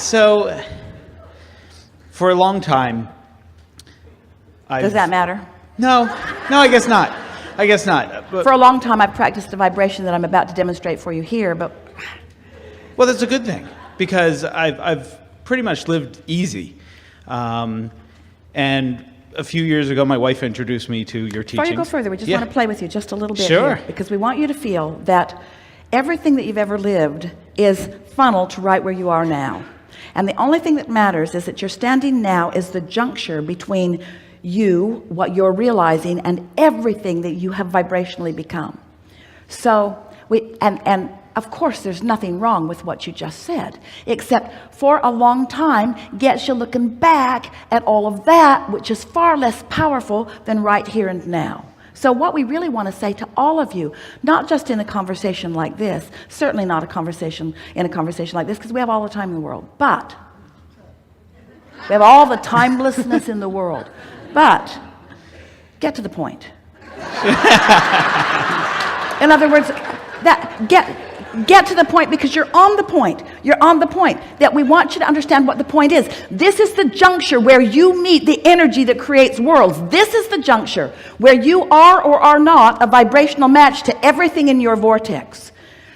So, for a long time, Does that matter? No, I guess not. But, For a long time, I've practiced a vibration that I'm about to demonstrate for you here, but well, that's a good thing, because I've pretty much lived easy. And a few years ago, my wife introduced me to your teachings. before you go further, we just want to play with you just a little bit Sure. here, because we want you to feel that everything that you've ever lived is funneled to right where you are now. And the only thing that matters is that you're standing now is the juncture between you, what you're realizing, and everything that you have vibrationally become. So and of course there's nothing wrong with what you just said, except for a long time gets you looking back at all of that, which is far less powerful than right here and now. So what we really want to say to all of you, not just in a conversation like this, certainly not in a conversation like this, because we have all the time in the world, but we have all the timelessness in the world, but get to the point. In other words, get to the point, because you're on the point that we want you to understand what the point is. This is the juncture where you meet the energy that creates worlds. This is the juncture where you are or are not a vibrational match to everything in your vortex.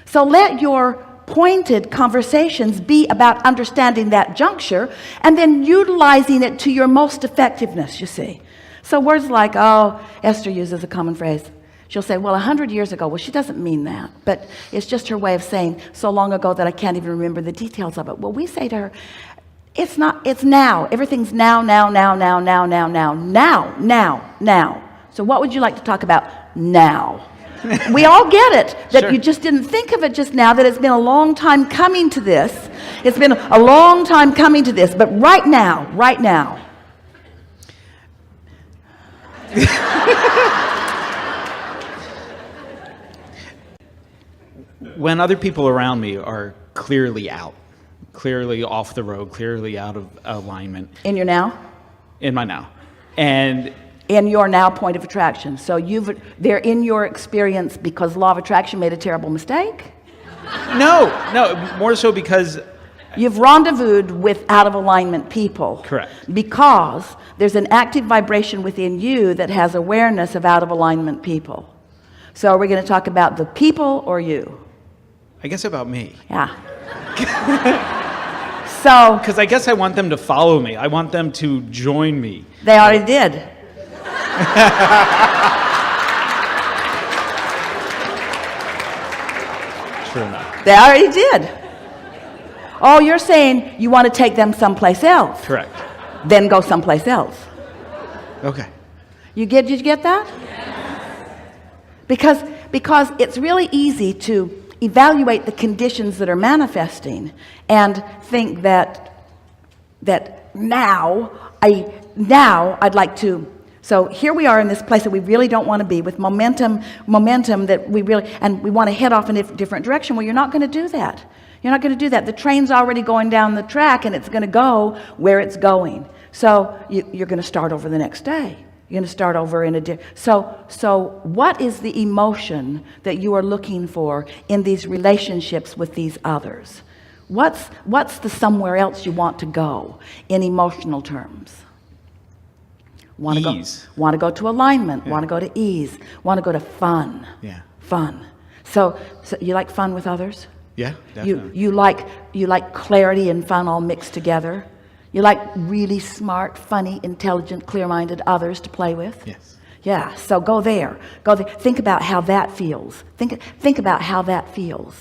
So let your pointed conversations be about understanding that juncture and then utilizing it to your most effectiveness, you see. So words like, oh, Esther uses a common phrase. She'll say, well, 100 years ago. Well, she doesn't mean that, but it's just her way of saying so long ago that I can't even remember the details of it. Well, we say to her, it's not, it's now. Everything's now. So what would you like to talk about now? We all get it, that Sure. You just didn't think of it just now, that it's been a long time coming to this. It's been a long time coming to this, but right now. When other people around me are clearly off the road, clearly out of alignment. In your now? In my now. And In your now point of attraction. So they're in your experience because law of attraction made a terrible mistake? no, more so because You've rendezvoused with out of alignment people. Correct. Because there's an active vibration within you that has awareness of out of alignment people. So are we going to talk about the people or you? I guess about me. Yeah. So Because I guess I want them to follow me. I want them to join me. they already did. True enough. They already did. Oh, you're saying you want to take them someplace else. Correct. Then go someplace else. Okay. Did you get that? Because it's really easy to evaluate the conditions that are manifesting and think that now I'd like to. So here we are in this place that we really don't want to be, with momentum that we really, and we want to head off in a different direction. Well, you're not going to do that. You're not going to do that. The train's already going down the track, and it's going to go where it's going. So you're going to start over the next day. You're going to start over in a so what is the emotion that you are looking for in these relationships with these others? What's the somewhere else you want to go in emotional terms? Ease. Want to go to alignment, Yeah. want to go to ease, want to go to fun. Yeah. Fun. So you like fun with others? Yeah, definitely. You like clarity and fun all mixed together? You like really smart, funny, intelligent, clear-minded others to play with? Yes. Yeah, so go there. Think about how that feels. Think about how that feels.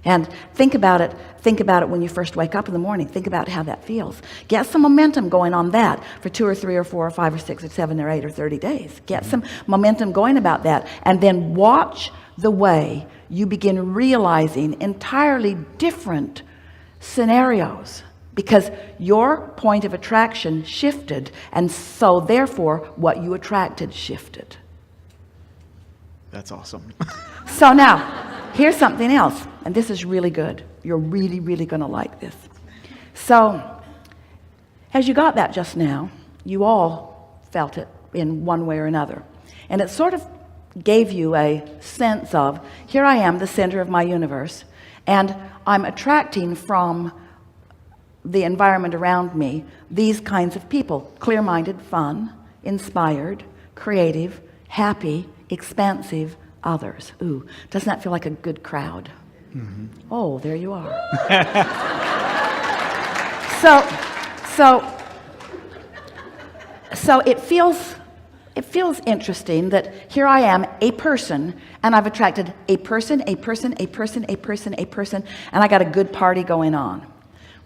And think about it when you first wake up in the morning. Think about how that feels. Get some momentum going on that for 2 or 3 or 4 or 5 or 6 or 7 or 8 or 30 days. Get some momentum going about that. And then watch the way you begin realizing entirely different scenarios, because your point of attraction shifted, and so therefore what you attracted shifted. That's awesome. So now, here's something else, and this is really good. You're really, really going to like this. So, as you got that just now, you all felt it in one way or another. And it sort of gave you a sense of, here I am, the center of my universe, and I'm attracting from the environment around me these kinds of people: clear-minded, fun, inspired, creative, happy, expansive others. Ooh, doesn't that feel like a good crowd? Mm-hmm. Oh, there you are. So it feels interesting that here I am, a person, and I've attracted a person, a person, a person, a person, a person, and I got a good party going on.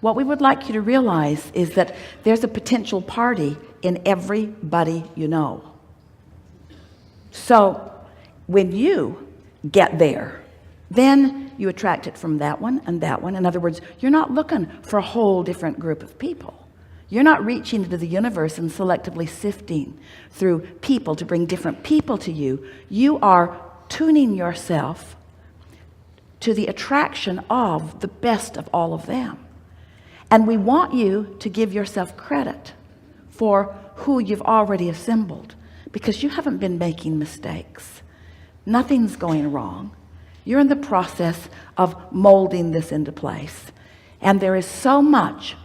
What we would like you to realize is that there's a potential party in everybody you know. So when you get there, then you attract it from that one and that one. In other words, you're not looking for a whole different group of people. You're not reaching into the universe and selectively sifting through people to bring different people to you. You are tuning yourself to the attraction of the best of all of them. And we want you to give yourself credit for who you've already assembled, because you haven't been making mistakes. Nothing's going wrong. You're in the process of molding this into place. And there is so much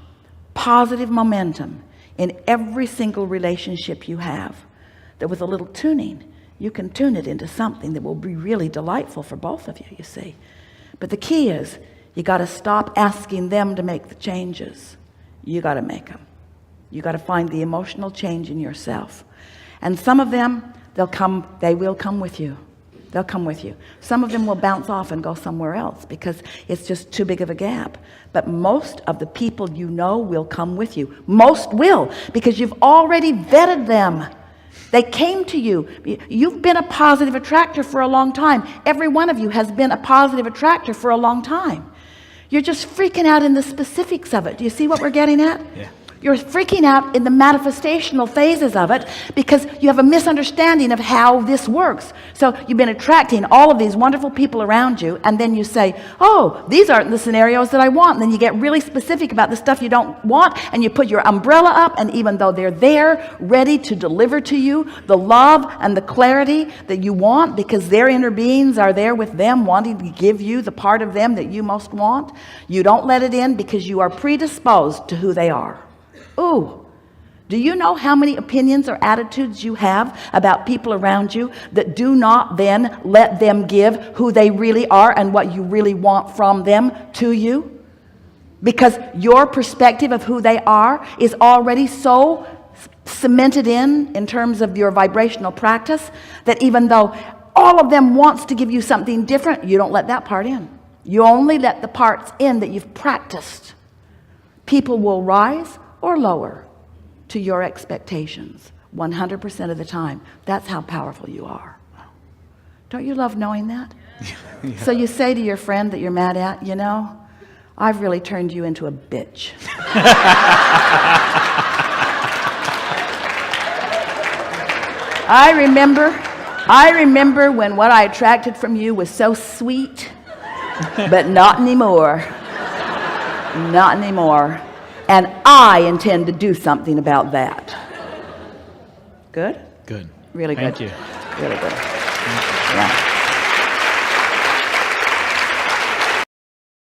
positive momentum in every single relationship you have that with a little tuning, you can tune it into something that will be really delightful for both of you, you see. But the key is, you got to stop asking them to make the changes. You got to make them. You got to find the emotional change in yourself. And some of them, they will come with you. They'll come with you. Some of them will bounce off and go somewhere else because it's just too big of a gap. But most of the people you know will come with you. Most will, because you've already vetted them. They came to you. You've been a positive attractor for a long time. Every one of you has been a positive attractor for a long time. You're just freaking out in the specifics of it. Do you see what we're getting at? Yeah. You're freaking out in the manifestational phases of it because you have a misunderstanding of how this works. So you've been attracting all of these wonderful people around you, and then you say, oh, these aren't the scenarios that I want. And then you get really specific about the stuff you don't want, and you put your umbrella up, and even though they're there, ready to deliver to you the love and the clarity that you want, because their inner beings are there with them, wanting to give you the part of them that you most want, you don't let it in because you are predisposed to who they are. Ooh, do you know how many opinions or attitudes you have about people around you that do not then let them give who they really are and what you really want from them to you? Because your perspective of who they are is already so cemented in terms of your vibrational practice that even though all of them wants to give you something different, you don't let that part in. You only let the parts in that you've practiced. People will rise or lower to your expectations 100% of the time. That's how powerful you are. Don't you love knowing that? Yeah. So you say to your friend that you're mad at, you know, I've really turned you into a bitch. I remember when what I attracted from you was so sweet, but not anymore. Not anymore. And I intend to do something about that. Good? Good. Really good. Thank you. Really good. Yeah.